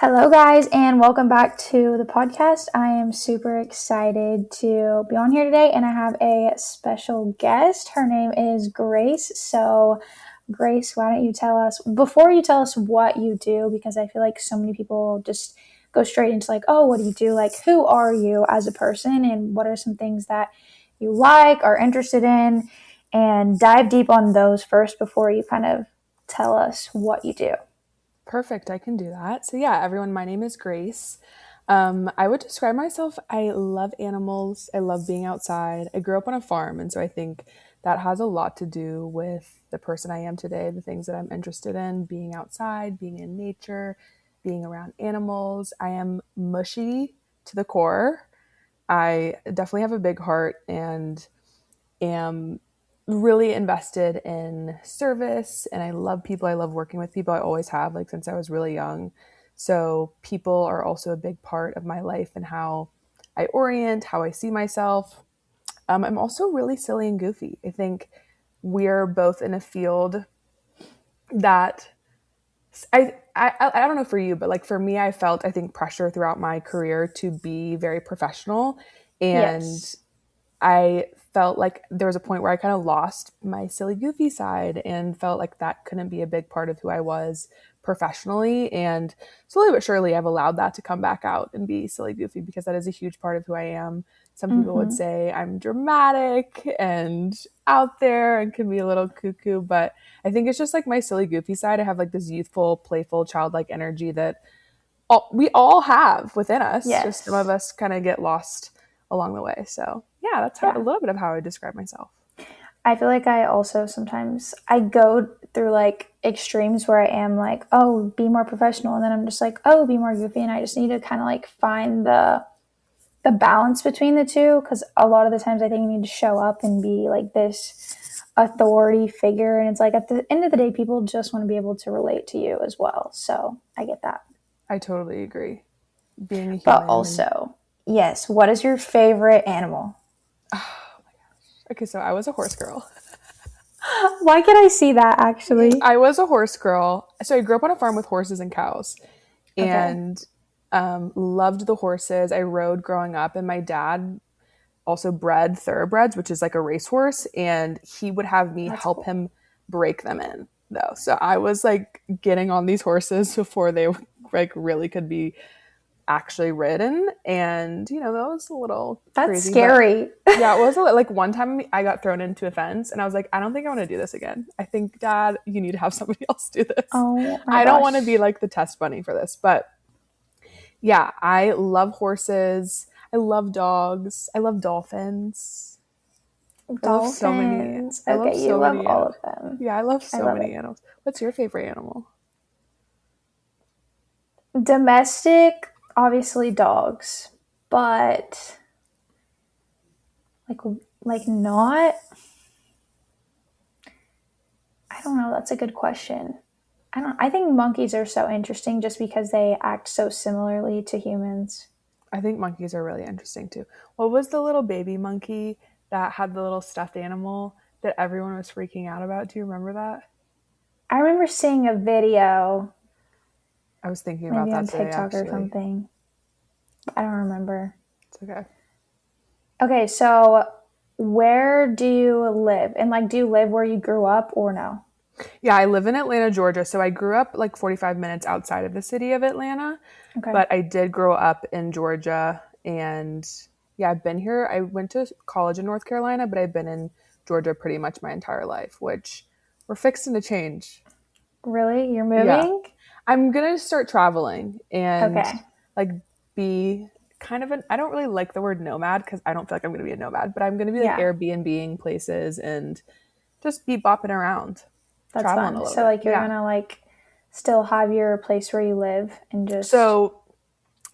Hello, guys, and welcome back to the podcast. I am super excited to be on here today, and I have a special guest. Her name is Grace. So, Grace, why don't you tell us, before you tell us what you do, because I feel like so many people just go straight into like, oh, what do you do? Like, who are you as a person, and what are some things that you like, are interested in, and dive deep on those first before you kind of tell us what you do. Perfect. I can do that. So, yeah, everyone, my name is Grace. I would describe myself, I love animals. I love being outside. I grew up on a farm. And so I think that has a lot to do with the person I am today, the things that I'm interested in, being outside, being in nature, being around animals. I am mushy to the core. I definitely have a big heart and am really invested in service, and I love people. I love working with people. I always have, like, since I was really young. So people are also a big part of my life and how I orient, how I see myself. I'm also really silly and goofy. I think we're both in a field that I don't know for you, but like for me, I felt, I think, pressure throughout my career to be very professional. And Yes. I felt like there was a point where I kind of lost my silly goofy side and felt like that couldn't be a big part of who I was professionally. And slowly but surely, I've allowed that to come back out and be silly goofy because that is a huge part of who I am. Some people would Mm-hmm. say I'm dramatic and out there and can be a little cuckoo, but I think it's just like my silly goofy side. I have like this youthful, playful, childlike energy that we all have within us. Just some of Yes. us kind of get lost along the way. So yeah, that's a Yeah. little bit of how I describe myself. I feel like I also sometimes I go through like extremes where I am like, oh, be more professional, and then I'm just like, oh, be more goofy, and I just need to kind of like find the balance between the two because a lot of the times I think you need to show up and be like this authority figure, and it's like at the end of the day, people just want to be able to relate to you as well. So I get that, I totally agree. Being a but human and also, yes, what is your favorite animal? okay, so I was a horse girl. Why can I see that actually? I was a horse girl. So I grew up on a farm with horses and cows Okay. and loved the horses. I rode growing up, and my dad also bred thoroughbreds, which is like a racehorse, and he would have me That's help cool. him break them in though. So I was like getting on these horses before they like really could be actually ridden, and that was a little That's crazy, but scary. yeah, it was like one time I got thrown into a fence and I was like, I don't think I want to do this again. I think, Dad, you need to have somebody else do this. Oh my I don't want to be gosh. like the test bunny for this. But yeah, I love horses. I love dogs. I love dolphins. I love so many. Dolphins. I love Okay, you so love many all animals. of them. Yeah, I love I so love many it. animals. What's your favorite animal? Domestic, obviously dogs, but like like not. I don't know. That's a good question. I think monkeys are so interesting just because they act so similarly to humans. I think monkeys are really interesting too. What was the little baby monkey that had the little stuffed animal that everyone was freaking out about? Do you remember that? I remember seeing a video, I was thinking about maybe on that today, TikTok or actually. something. I don't remember. It's okay. Okay, so where do you live? And like, do you live where you grew up or no? Yeah, I live in Atlanta, Georgia. So I grew up like 45 minutes outside of the city of Atlanta, Okay, but I did grow up in Georgia. And yeah, I've been here. I went to college in North Carolina, but I've been in Georgia pretty much my entire life, which we're fixing to change. really? You're Yeah. moving? I'm going to start traveling and Okay, like be kind of I don't really like the word nomad because I don't feel like I'm going to be a nomad, but I'm going to be like yeah, Airbnb-ing places and just be bopping around, that's traveling a fun. little So bit. like, you're Yeah. gonna like still have your place where you live and just So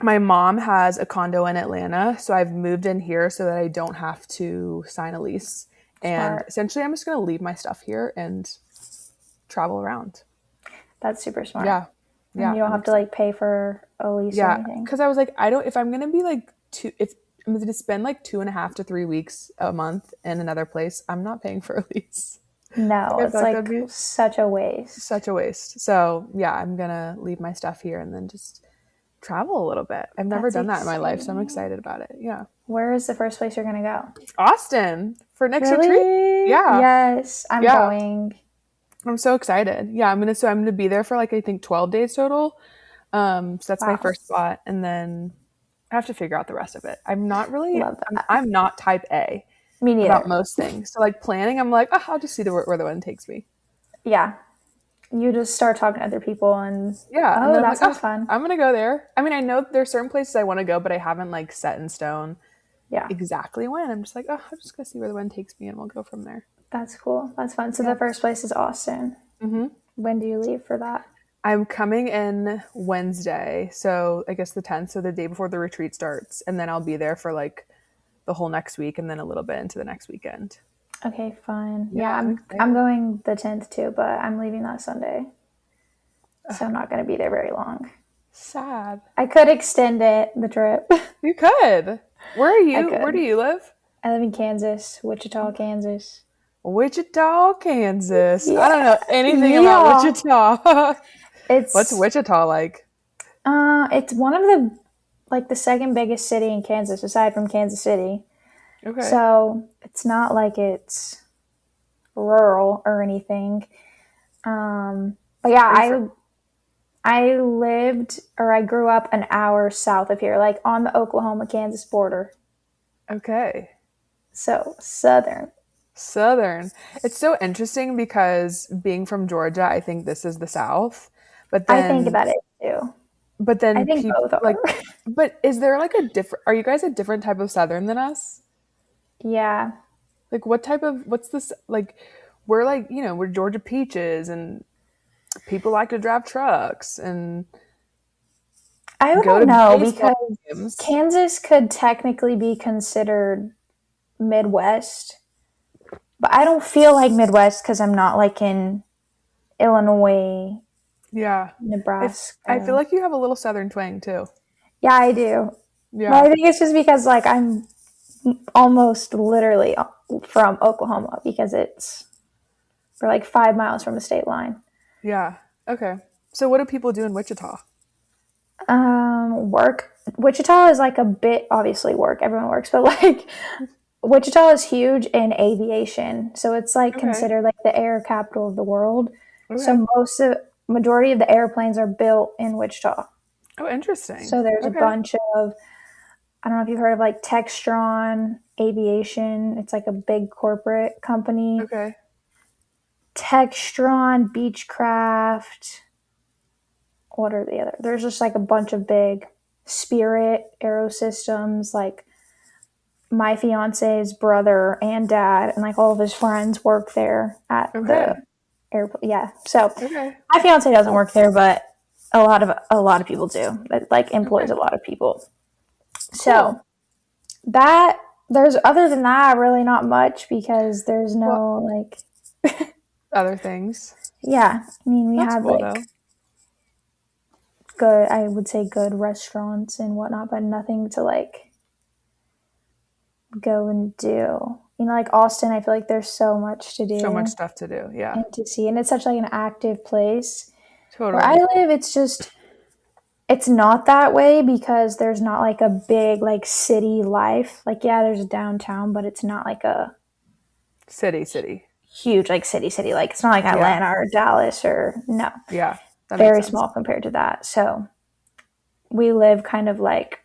my mom has a condo in Atlanta, so I've moved in here so that I don't have to sign a lease. And smart. essentially, I'm just going to leave my stuff here and travel around. That's super smart. Yeah. And Yeah. you don't I'm have to excited. like pay for a lease or Yeah. anything. Because I was like, I don't, if I'm going to be like if I'm going to spend like 2.5 to 3 weeks a month in another place, I'm not paying for a lease. No, Like, I it's feel like that'd like be such a waste. such a waste. So yeah, I'm going to leave my stuff here and then just travel a little bit. I've never That's done that in my life, so I'm exciting. excited about it. Yeah. Where is the first place you're gonna go? Austin for next retreat. Really? Yeah. Yes, I'm Yeah. going. I'm so excited. Yeah, I'm gonna be there for like I think 12 days total. So that's my Wow, first spot, and then I have to figure out the rest of it. I'm not really love that. I'm not type A Me about neither. most things. So like planning, I'm like, oh, I'll just see where the wind takes me. Yeah, you just start talking to other people and Yeah, and oh, then I'm that like, sounds oh, fun. I'm gonna go there. I mean, I know there's certain places I want to go, but I haven't like set in stone Yeah, exactly when. I'm just like, oh, I'm just gonna see where the wind takes me, and we'll go from there. that's cool. That's fun. So Yeah. the first place is Austin. hmm When do you leave for that? I'm coming in Wednesday, so I guess the 10th, so the day before the retreat starts, and then I'll be there for like the whole next week, and then a little bit into the next weekend. Okay, fun. Yeah, Yeah, I'm I'm excited. going the 10th too, but I'm leaving that Sunday, so I'm not going to be there very long. Sad. I could extend the trip. You could. Where are I you? Where do could. you live? I live in Kansas, Wichita, Kansas. Wichita, Kansas. I Yeah, don't know anything about yeah. Wichita. What's It's Wichita like? it's one of the like the second biggest city in Kansas, aside from Kansas City. Okay. So it's not like it's rural or anything. But yeah, Are you from? I lived or I grew up an hour south of here, like on the Oklahoma Kansas border. Okay. So southern. Southern. It's so interesting because being from Georgia, I think this is the South. But I think then that is too. but I then think people both are. like but is there like a different are you guys a different type of Southern than us? Yeah. Like what type of what's this like we're like, we're Georgia peaches and people like to drive trucks and I go don't to know baseball because games. Kansas could technically be considered Midwest, but I don't feel like Midwest because I'm not like in Illinois, Yeah. I feel Nebraska. like you have a little Southern twang too. Yeah, I do. But Yeah. I think it's just because like I'm almost literally from Oklahoma because we're like 5 miles from the state line. Yeah. Okay. So what do people do in Wichita? Work. Wichita is like a bit obviously work. Everyone works, but like Wichita is huge in aviation, so it's like Okay. considered like the air capital of the world. Okay. So majority of the airplanes are built in Wichita. Oh, interesting. So there's a Okay. bunch of I don't know if you've heard of like Textron Aviation. It's like a big corporate company. Okay. Textron, Beechcraft. What are the other? There's just like a bunch of big Spirit Aerosystems, like my fiance's brother and dad and like all of his friends work there at the Okay. airport. Yeah. So Okay. my fiance doesn't work there, but a lot of people do. It like employs Okay. a lot of people. So Cool. that there's other than that really not much because there's Well, no like other things. yeah. I mean we That's have cool like though. good I would say good restaurants and whatnot, but nothing to like go and do. You know, like Austin, I feel like there's so much to So much do stuff to do. Yeah. and to see, and it's such like an active place. Where I Totally. live, it's not that way because there's not like a big like city life. Like yeah, there's a downtown, but it's not like a City, city. huge like city. Like it's not like Yeah. Atlanta or Dallas or no, Yeah. That makes very sense. small compared to that. So we live kind of like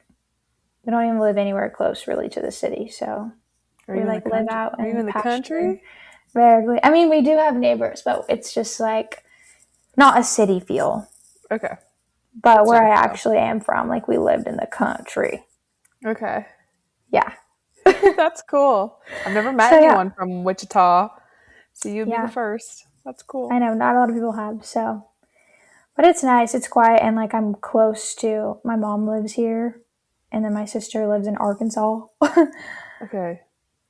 we don't even live anywhere close really to the city. So Are we you in the like live country? out Are you in the in the pasture. country? Rarely. I mean, we do have neighbors, but it's just like not a city feel. Okay. But That's where nice I though. actually am from, like we lived in the country. Okay. Yeah. That's cool. I've never met So yeah, anyone from Wichita, so you'd be the yeah. first. That's I cool. know not a lot of people have. So, but it's nice. It's quiet, and like I'm close to my mom lives here, and then my sister lives in Arkansas. Okay.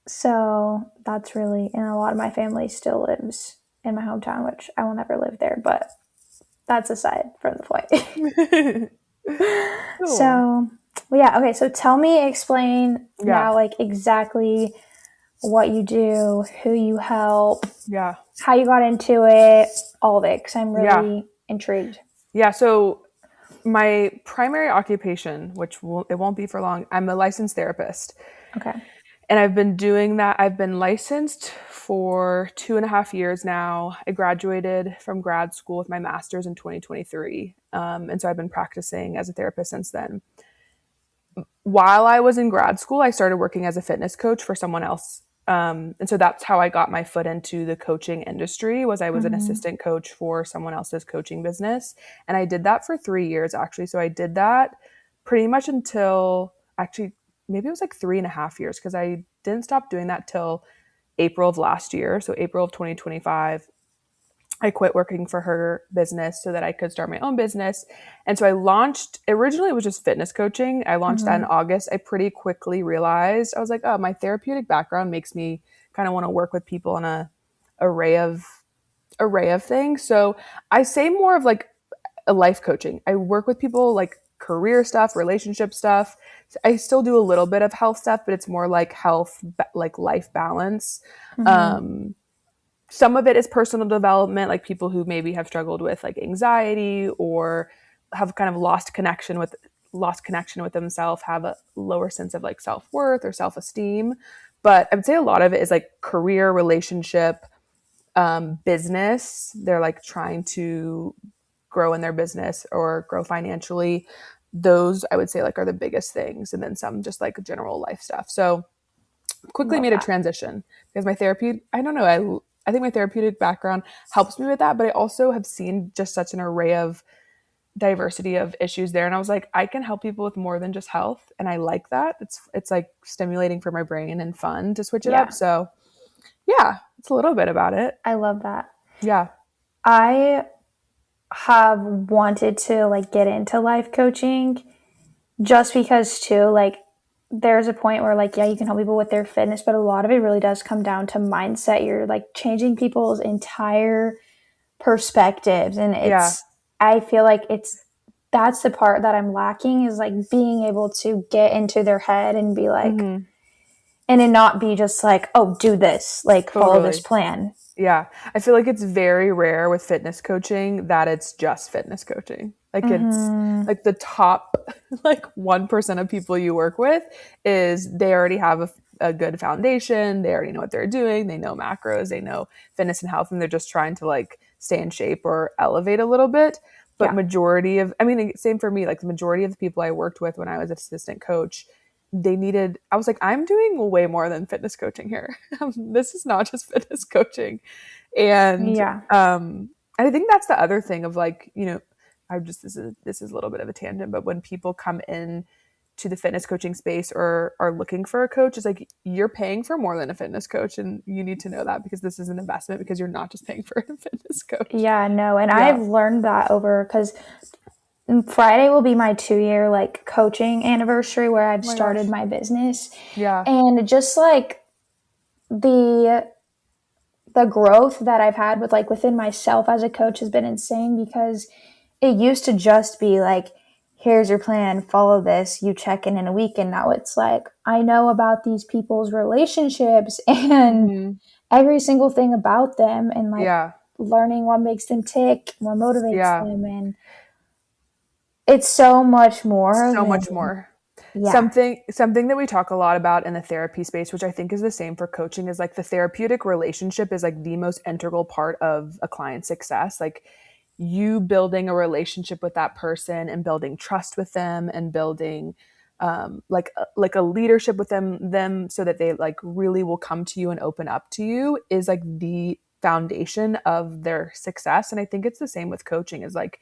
So that's really, and a lot of my family still lives in my hometown, which I will never live there. But that's aside from the point. Cool. So, well, yeah, okay. So tell me, explain Yeah. now, like exactly what you do, who you help, Yeah. how you got into it, all of it, because I'm Yeah. really intrigued. Yeah. So my primary occupation, it won't be for long, I'm a licensed therapist. Okay. And I've been doing that. I've been licensed for 2.5 years now. I graduated from grad school with my master's in 2023. And so I've been practicing as a therapist since then. While I was in grad school, I started working as a fitness coach for someone else. And so that's how I got my foot into the coaching industry. Was I was an Mm-hmm. assistant coach for someone else's coaching business. And I did that for 3 years, actually. So I did that pretty much until actually maybe it was like 3.5 years, because I didn't stop doing that till April of last year. So April of 2025, I quit working for her business so that I could start my own business. And so I launched, originally it was just fitness coaching. I launched that in Mm-hmm. August. I pretty quickly realized, I was like, oh, my therapeutic background makes me kind of want to work with people on a array of array of things. So I say more of like a life coaching. I work with people like career stuff, relationship stuff. I still do a little bit of health stuff, but it's more like health, like life balance. Mm-hmm. Um, some of it is personal development, like people who maybe have struggled with like anxiety or have kind of lost connection with themselves, have a lower sense of like self-worth or self-esteem. But I would say a lot of it is like career, relationship, business. They're like trying to grow in their business or grow financially. Those I would say like are the biggest things, and then some just like general life stuff. So quickly Love made a that. transition because my therapy, I don't know, I think my therapeutic background helps me with that, but I also have seen just such an array of diversity of issues there, and I was like, I can help people with more than just health, and I like that. It's like stimulating for my brain and fun to switch it up. Yeah, So yeah, it's a little bit about it. I love that. Yeah. I have wanted to like get into life coaching just because too, like there's a point where like yeah, you can help people with their fitness, but a lot of it really does come down to mindset. You're like changing people's entire perspectives, and Yeah. it's I feel like it's that's the part that I'm lacking is like being able to get into their head and be like Hmm. and it not be just like, oh, do this, like follow this Totally. plan. Yeah. I feel like it's very rare with fitness coaching that it's just fitness coaching. Like it's Mm-hmm. like the top like 1% of people you work with is they already have a good foundation. They already know what they're doing. They know macros, they know fitness and health, and they're just trying to like stay in shape or elevate a little bit. But Yeah. majority of, I mean, same for me, like the majority of the people I worked with when I was assistant coach, they needed, I was like, I'm doing way more than fitness coaching here. This is not just fitness coaching. And Yeah. I think that's the other thing of like, this is a little bit of a tangent, but when people come in to the fitness coaching space or are looking for a coach, it's like you're paying for more than a fitness coach, and you need to know that because this is an investment, because you're not just paying for a fitness coach. Yeah, no. And Yeah. I've learned that over because Friday will be my 2 year like coaching anniversary where I've Oh my started gosh. my business. Yeah. And just like the the growth that I've had with like within myself as a coach has been insane because it used to just be like, here's your plan, follow this, you check in a week. And now it's like, I know about these people's relationships and Hmm. every single thing about them and like Yeah. learning what makes them tick, what motivates Yeah. them. And it's so much more So much than, more. yeah, Something that we talk a lot about in the therapy space, which I think is the same for coaching, is like the therapeutic relationship is like the most integral part of a client's success. Like you building a relationship with that person and building trust with them and building like a leadership with them so that they like really will come to you and open up to you is like the foundation of their success. And I think it's the same with coaching, is like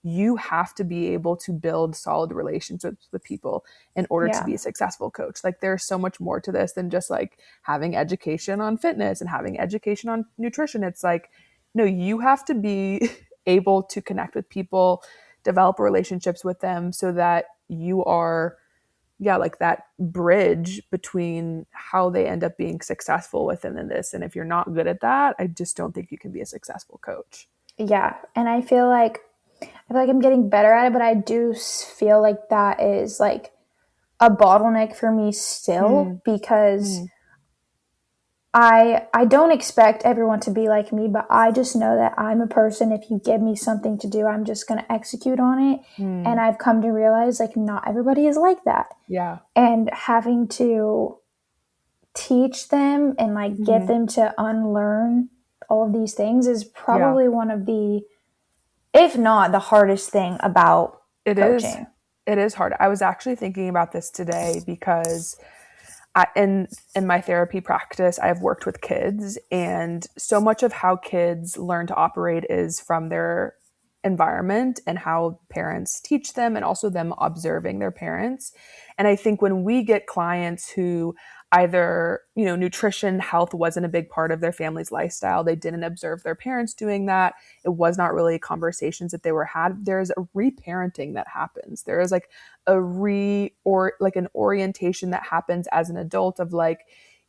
you have to be able to build solid relationships with people in order to yeah, be a successful coach. Like there's so much more to this than just like having education on fitness and having education on nutrition. It's like, no, you have to be able to connect with people, develop relationships with them so that you are, yeah, like that bridge between how they end up being successful within this. And if you're not good at that, I just don't think you can be a successful coach. yeah. And I feel like I'm getting better at it, but I do feel like that is like a bottleneck for me still Mm, because mm, I don't expect everyone to be like me, but I just know that I'm a person. If you give me something to do, I'm just going to execute on it. And Mm, I've come to realize like not everybody is like that. yeah. And having to teach them and like get Hmm. them to unlearn all of these things is Yeah. probably one of the, if not the hardest thing about It is. coaching. It is hard. I was actually thinking about this today because in my therapy practice, I've worked with kids, and so much of how kids learn to operate is from their environment and how parents teach them, and also them observing their parents. And I think when we get clients who either, nutrition, health wasn't a big part of their family's lifestyle, they didn't observe their parents doing that, it was not really conversations that they were had, there's a reparenting that happens. There is like like an orientation that happens as an adult of like,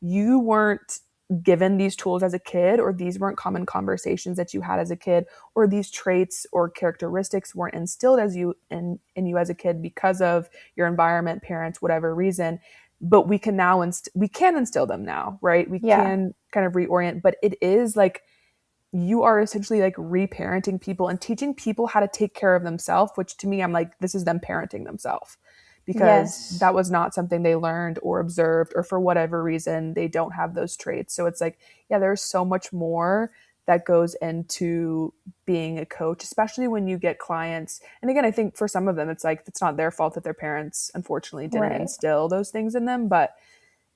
you weren't given these tools as a kid, or these weren't common conversations that you had as a kid, or these traits or characteristics weren't instilled as you in you as a kid because of your environment, parents, whatever reason. But we can now we can instill them now, right? We Yeah. can kind of reorient, but it is like you are essentially like reparenting people and teaching people how to take care of themselves, which to me, I'm like, this is them parenting themselves, because Yes. that was not something they learned or observed, or for whatever reason, they don't have those traits. So it's like, yeah, there's so much more that goes into being a coach, especially when you get clients. And again, I think for some of them, it's like, it's not their fault that their parents unfortunately didn't Right. instill those things in them, but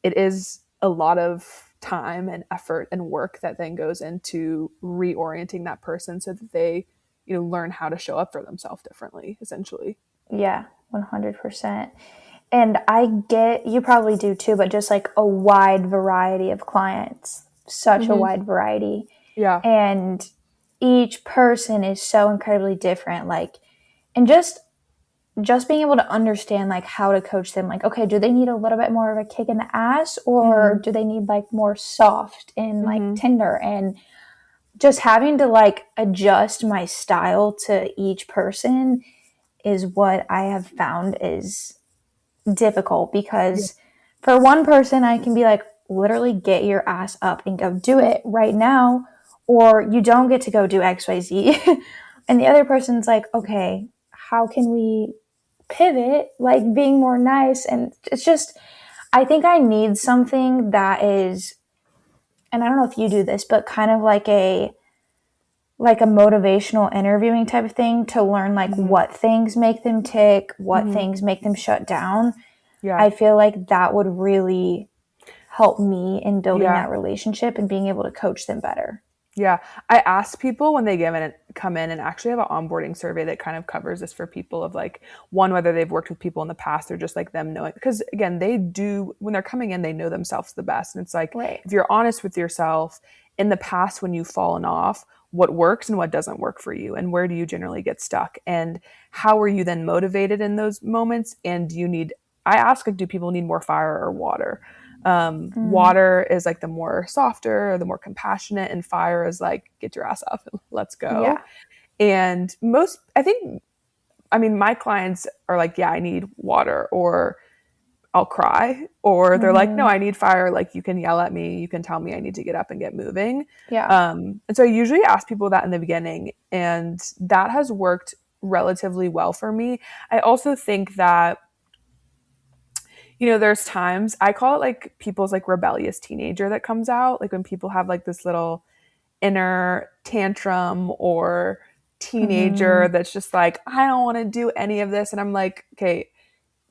it is a lot of time and effort and work that then goes into reorienting that person so that they, learn how to show up for themselves differently, essentially. Yeah. 100%. And I get, you probably do too, but just like a wide variety of clients, such a Mm-hmm. wide variety. Yeah. And each person is so incredibly different. Like, and just being able to understand like how to coach them, like, okay, do they need a little bit more of a kick in the ass, or Mm-hmm. do they need like more soft and like Mm-hmm. tender? And just having to like adjust my style to each person is what I have found is difficult, Yeah. because for one person I can be like, literally get your ass up and go do it right now, or you don't get to go do XYZ. And the other person's like, okay, how can we pivot, like being more nice? And it's just, I think I need something that is, and I don't know if you do this, but kind of like a motivational interviewing type of thing, to learn like Mm-hmm. what things make them tick, what Mm-hmm. things make them shut down. Yeah. I feel like that would really help me in building Yeah. that relationship and being able to coach them better. Yeah, I ask people when they come in, and actually have an onboarding survey that kind of covers this for people of like, one, whether they've worked with people in the past or just like them knowing, because again, they do, when they're coming in, they know themselves the best. And it's like, Right. if you're honest with yourself in the past, when you've fallen off, what works and what doesn't work for you, and where do you generally get stuck, and how are you then motivated in those moments, and do you need, I ask, like, do people need more fire or water? Mm, Water is like the more softer, the more compassionate, and fire is like, get your ass up and let's go. yeah. And most, I think, I mean, my clients are like, yeah, I need water, or I'll cry, or they're like, no, Mm-hmm. I need fire. Like, you can yell at me, you can tell me I need to get up and get moving. Yeah. And so I usually ask people that in the beginning, and that has worked relatively well for me. I also think that, there's times, I call it like people's like rebellious teenager that comes out, like when people have like this little inner tantrum or teenager Mm-hmm. that's just like, I don't want to do any of this. And I'm like, okay,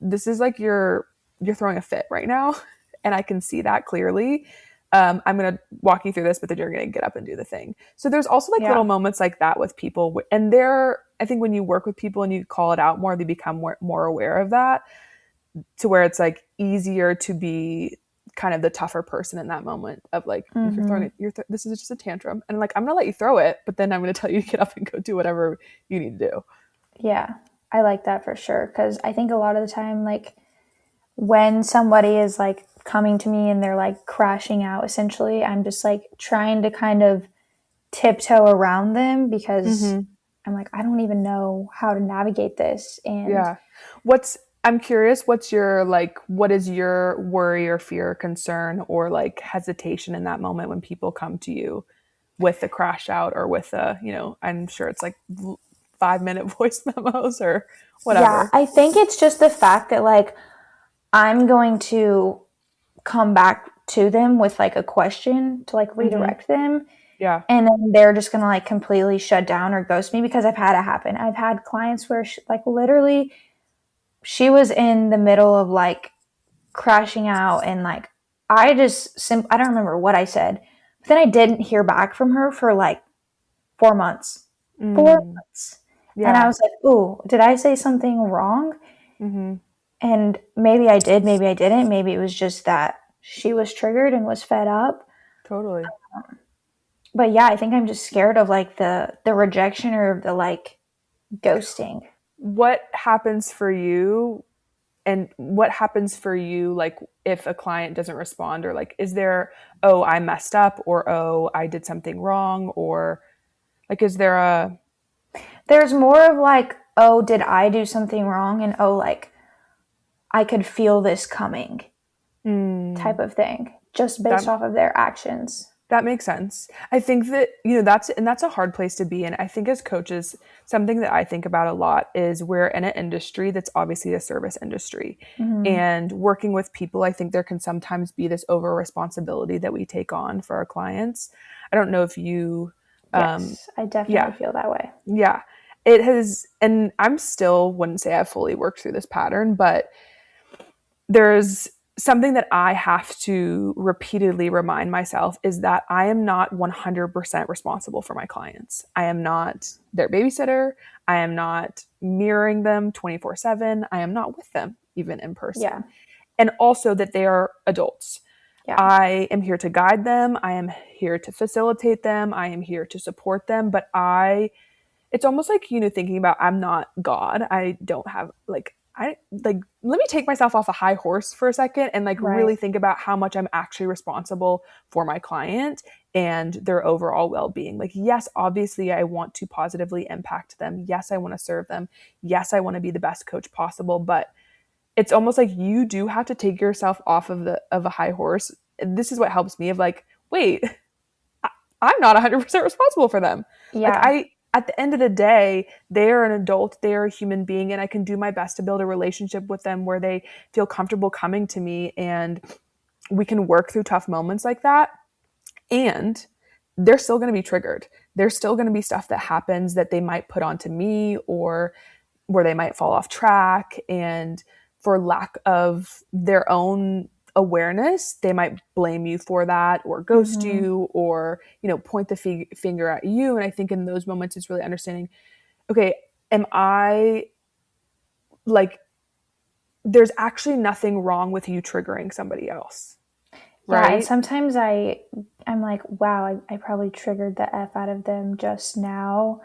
this is like you're throwing a fit right now, and I can see that clearly. I'm gonna walk you through this, but then you're gonna get up and do the thing. So there's also like little Yeah. moments like that with people, and they're, I think when you work with people and you call it out more, they become more aware of that, to where it's like easier to be kind of the tougher person in that moment of like, you're throwing Mm-hmm. it, this is just a tantrum, and like, I'm gonna let you throw it, but then I'm gonna tell you to get up and go do whatever you need to do. Yeah. I like that for sure. Because I think a lot of the time, like when somebody is like coming to me and they're like crashing out, essentially, I'm just like trying to kind of tiptoe around them, because Mm-hmm. I'm like, I don't even know how to navigate this. And Yeah. What's I'm curious, what is your worry or fear or concern or like hesitation in that moment when people come to you with a crash out or with I'm sure it's like 5-minute voice memos or Yeah, whatever. I think it's just the fact that like I'm going to come back to them with like a question to like Mm-hmm. redirect them, Yeah. and then they're just gonna like completely shut down or ghost me because I've had it happen. I've had clients where like literally she was in the middle of like crashing out, and like I don't remember what I said, but then I didn't hear back from her for like 4 months. Four Mm, months. And I yeah. was like, "Ooh, did I say something wrong?" Mm-hmm. And maybe I did, maybe I didn't. Maybe it was just that she was triggered and was fed up. Totally. But yeah, I think I'm just scared of like the rejection or the like ghosting. What happens for you and what happens for you like if a client doesn't respond or like is there, oh, I messed up or oh, I did something wrong or like is there a There's more of like, "Oh, did I do something wrong?" and "Oh, like I could feel this coming" type mm, of thing, just based that off of their actions. that makes sense. I think that, that's a hard place to be in. I think as coaches, something that I think about a lot is we're in an industry that's obviously a service industry. Mm-hmm. And working with people, I think there can sometimes be this over responsibility that we take on for our clients. I don't know if you, um, Yes, I definitely yeah, feel that way. yeah. It has, and I'm still wouldn't say I've fully worked through this pattern, but there's something that I have to repeatedly remind myself is that I am not 100% responsible for my clients. I am not their babysitter. I am not mirroring them 24/7. I am not with them even in Yeah, person. And also that they are adults. yeah, I am here to guide them. I am here to facilitate them. I am here to support them. But it's almost like, thinking about I'm not God. I don't have let me take myself off a high horse for a second and like right. really think about how much I'm actually responsible for my client and their overall well-being. Like, yes, obviously I want to positively impact them. Yes, I want to serve them. Yes, I want to be the best coach possible, but it's almost like you do have to take yourself off of a high horse. This is what helps me of like, wait, I'm not 100% responsible for them. Like Yeah. at the end of the day, they are an adult, they are a human being, and I can do my best to build a relationship with them where they feel comfortable coming to me and we can work through tough moments like that. And they're still going to be triggered. There's still going to be stuff that happens that they might put onto me or where they might fall off track. And for lack of their own awareness, they might blame you for that or ghost Mm-hmm. you or, point the finger at you. And I think in those moments, it's really understanding, okay, am I like, there's actually nothing wrong with you triggering somebody else, Yeah, and right? sometimes I'm like, wow, I probably triggered the F out of them just now.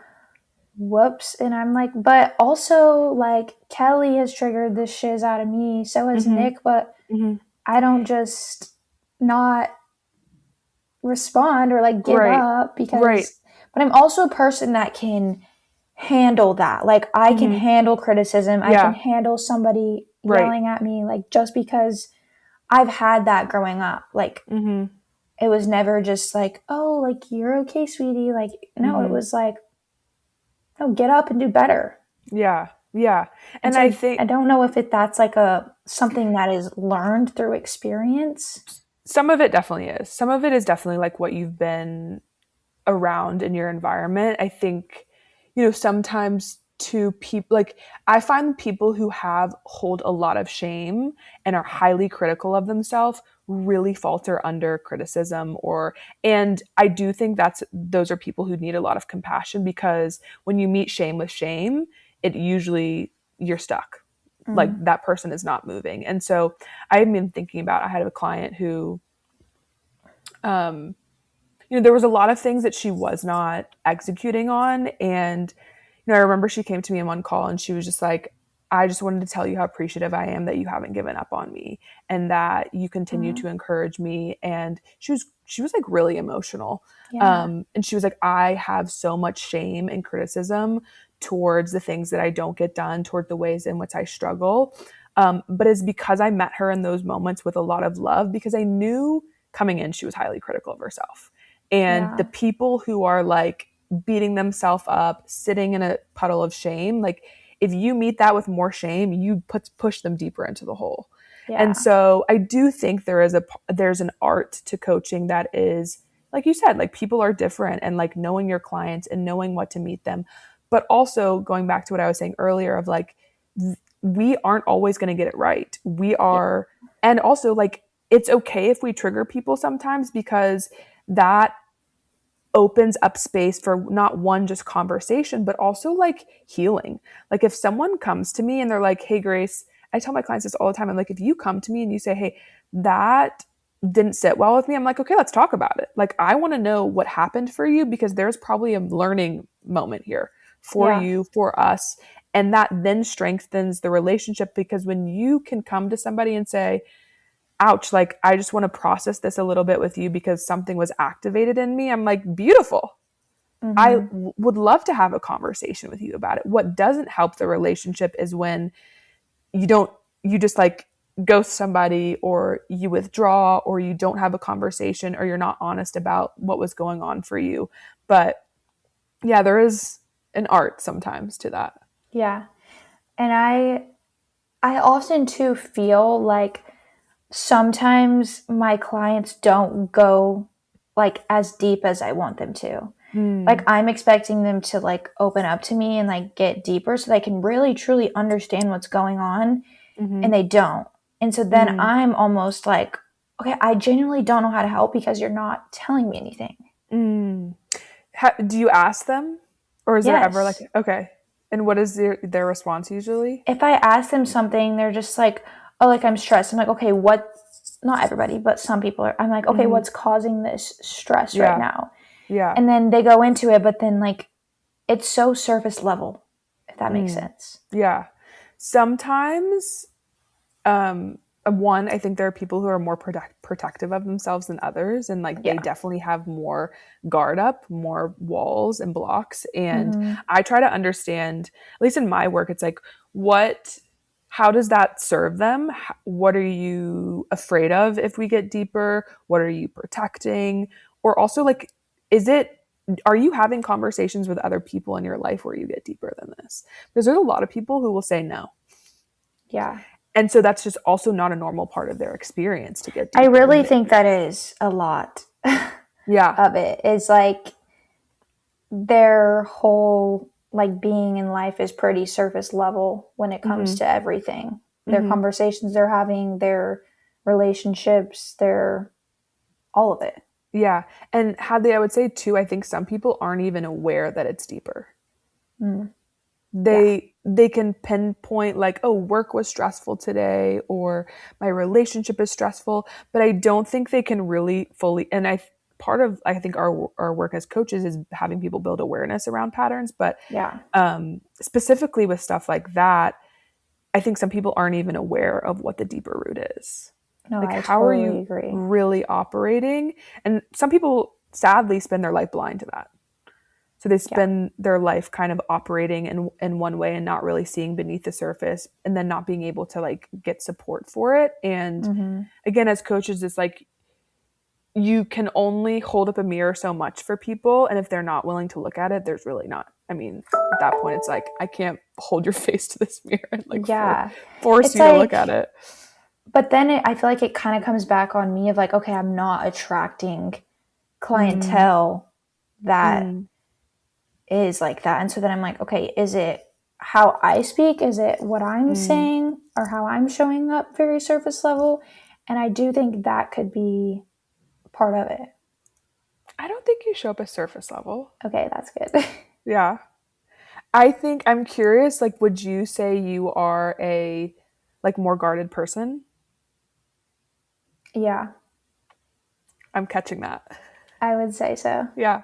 Whoops. And I'm like, but also like Kelly has triggered this shiz out of me, so has Mm-hmm. Nick, but Mm-hmm. I don't just not respond or like give Right. up Right. because but I'm also a person that can handle that. Like I can Mm-hmm. handle criticism. I can Yeah. handle somebody Right. yelling at me like just because I've had that growing up. Like Mm-hmm. it was never just like, "Oh, like you're okay, sweetie." Like no, it Mm-hmm. was like, "No, get up and do better." Yeah. Yeah. And And so I I think don't know if that's like a something that is learned through experience. some of it definitely is. Some of it is definitely like what you've been around in your environment. I think, sometimes to people like I find people who have hold a lot of shame and are highly critical of themselves really falter under criticism or and I do think those are people who need a lot of compassion because when you meet shame with shame, it usually you're stuck. Like Mm. that person is not moving. And so I've been thinking about I had a client who um there was a lot of things that she was not executing on. And, I remember she came to me in one call and she was just like, I just wanted to tell you how appreciative I am that you haven't given up on me and that you continue Mm. to encourage me. And she was like really emotional. Yeah. And she was like, I have so much shame and criticism towards the things that I don't get done, toward the ways in which I struggle. But it's because I met her in those moments with a lot of love, because I knew coming in she was highly critical of herself. And the Yeah. people who are like beating themselves up, sitting in a puddle of shame, like if you meet that with more shame, you push them deeper into the hole. And Yeah. so I do think there's an art to coaching that is, like you said, like people are different, and like knowing your clients and knowing what to meet them. But also going back to what I was saying earlier of like, we aren't always going to get it right. We Yeah. are, and also like, it's okay if we trigger people sometimes, because that opens up space for not one just conversation, but also like healing. Like if someone comes to me and they're like, hey, Grace, I tell my clients this all the time. I'm like, if you come to me and you say, hey, that didn't sit well with me, I'm like, okay, let's talk about it. Like, I want to know what happened for you, because there's probably a learning moment here for Yeah. you, for us. And that then strengthens the relationship, because when you can come to somebody and say, ouch, like I just want to process this a little bit with you because something was activated in me. I'm like, beautiful. I Mm-hmm. would love to have a conversation with you about it. What doesn't help the relationship is when you don't, you just like ghost somebody, or you withdraw, or you don't have a conversation, or you're not honest about what was going on for you. But yeah, there is an art sometimes to that. Yeah. And I often too feel like sometimes my clients don't go like as deep as I want them to. Like Mm, I'm expecting them to like open up to me and like get deeper so they can really truly understand what's going on, mm-hmm, and they don't. And so then mm, I'm almost like, okay, I genuinely don't know how to help because you're not telling me anything. mm. Do you ask them, or is there ever like, Yes. okay? And what is their response usually? If I ask them something, they're just like, oh, like I'm stressed. I'm like, okay, what? Not everybody, but some people are. I'm like, okay, Mm-hmm. what's causing this stress right Yeah, now? yeah, And then they go into it, but then like it's so surface level, if that makes mm, sense. yeah. Sometimes, um, one, I think there are people who are more protective of themselves than others, and like they Yeah. definitely have more guard up, more walls and blocks. And Mm-hmm. I try to understand, at least in my work, it's like, what, how does that serve them? What are you afraid of if we get deeper? What are you protecting? Or also, like, is it, are you having conversations with other people in your life where you get deeper than this? Because there's a lot of people who will say no. Yeah. And so that's just also not a normal part of their experience to get I deeper. really think that is a lot Yeah. of it. It's like their whole like being in life is pretty surface level when it comes Hmm. to everything. Their Hmm. conversations they're having, their relationships, their all of it. Yeah. And Hadley, I would say too, I think some people aren't even aware that it's deeper. Mm. Yeah. They can pinpoint like, oh, work was stressful today, or my relationship is stressful, but I don't think they can really fully, and I part of, I think our work as coaches is having people build awareness around patterns. But Yeah. specifically with stuff like that, I think some people aren't even aware of what the deeper root is. No, Like, I how are totally you agree. really operating? And some people sadly spend their life blind to that. So they Yeah. spend their life kind of operating in one way and not really seeing beneath the surface, and then not being able to like get support for it. And Mm-hmm. again, as coaches, it's like you can only hold up a mirror so much for people. And if they're not willing to look at it, there's really not. I mean, at that point, it's like, I can't hold your face to this mirror and like Yeah. force It's you to look at like, it. but then I feel like it kind of comes back on me of like, okay, I'm not attracting Mm, clientele that mm, is like that. And so then I'm like, okay, is it how I speak? Is it what I'm mm. saying or how I'm showing up very surface level? And I do think that could be part of it. I don't think you show up as surface level. Okay, that's good. Yeah. I think I'm curious, like, would you say you are a like more guarded person? Yeah, I'm catching that. I would say so. Yeah.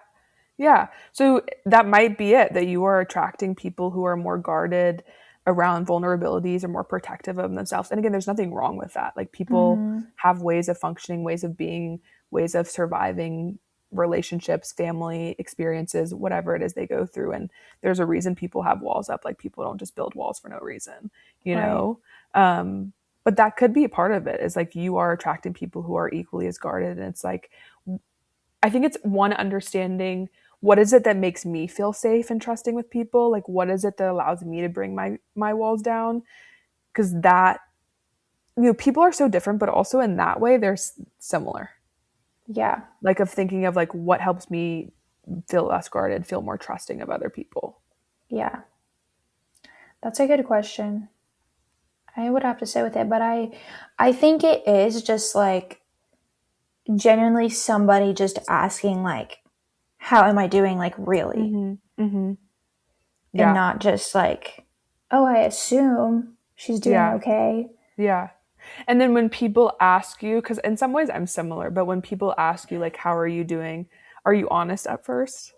Yeah. So that might be it, that you are attracting people who are more guarded around vulnerabilities or more protective of themselves. And again, there's nothing wrong with that. Like people Mm-hmm. have ways of functioning, ways of being, ways of surviving relationships, family experiences, whatever it is they go through. And there's a reason people have walls up. Like people don't just build walls for no reason, you Right. know? Um, but that could be a part of it, is like you are attracting people who are equally as guarded. And it's like, I think it's one, understanding what is it that makes me feel safe and trusting with people? Like what is it that allows me to bring my walls down? Because that, people are so different, but also in that way they're similar. Yeah. Like of thinking of like what helps me feel less guarded, feel more trusting of other people. Yeah. That's a good question. I would have to sit with it, but I think it is just like genuinely somebody just asking like how am I doing like really? Mm-hmm. Mm-hmm. And Yeah. not just like, oh, I assume she's doing Yeah. okay. Yeah. And then when people ask you, because in some ways I'm similar, but when people ask you like how are you doing, are you honest at first?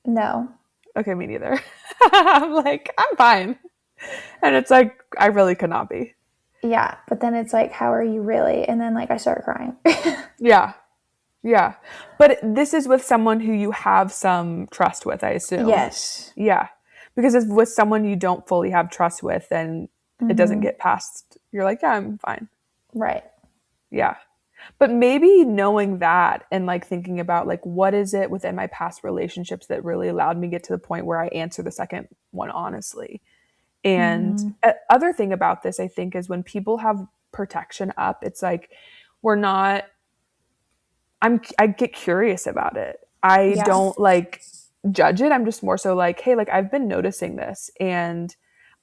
No. Okay, me neither. I'm like, I'm fine. And it's like, I really could not be. Yeah, but then it's like, how are you really? And then like I start crying. Yeah. Yeah. But this is with someone who you have some trust with, I assume. Yes. Yeah. Because if with someone you don't fully have trust with, then it doesn't Mm-hmm. get past, you're like, yeah, I'm fine. Right. Yeah. But maybe knowing that and like thinking about like what is it within my past relationships that really allowed me to get to the point where I answer the second one honestly. And Mm-hmm. other thing about this, I think, is when people have protection up, it's like we're not, I get curious about it. I Yeah. don't like judge it. I'm just more so like, hey, like I've been noticing this, and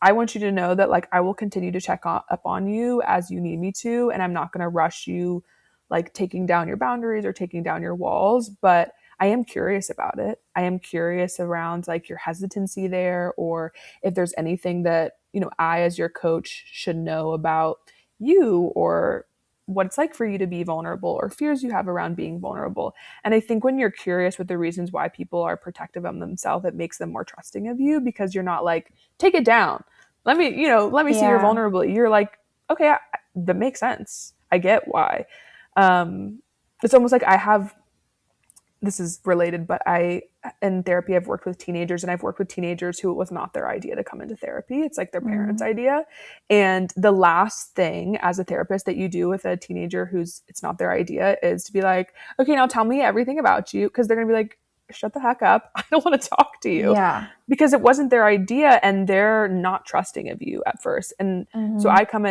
I want you to know that like I will continue to up on you as you need me to, and I'm not going to rush you like taking down your boundaries or taking down your walls, but I am curious about it. I am curious around like your hesitancy there, or if there's anything that, I as your coach should know about you, or what it's like for you to be vulnerable, or fears you have around being vulnerable. And I think when you're curious with the reasons why people are protective of themselves, it makes them more trusting of you, because you're not like, take it down. Let me see your Yeah. vulnerability. You're like, okay, that makes sense. I get why. Um, it's almost like I have, this is related, but in therapy, I've worked with teenagers, and I've worked with teenagers who it was not their idea to come into therapy. It's like their parents' Mm-hmm. idea. And the last thing as a therapist that you do with a teenager who's it's not their idea is to be like, okay, now tell me everything about you. Cause they're going to be like, shut the heck up. I don't want to talk to you, Yeah. because it wasn't their idea and they're not trusting of you at first. And so Mm-hmm. I come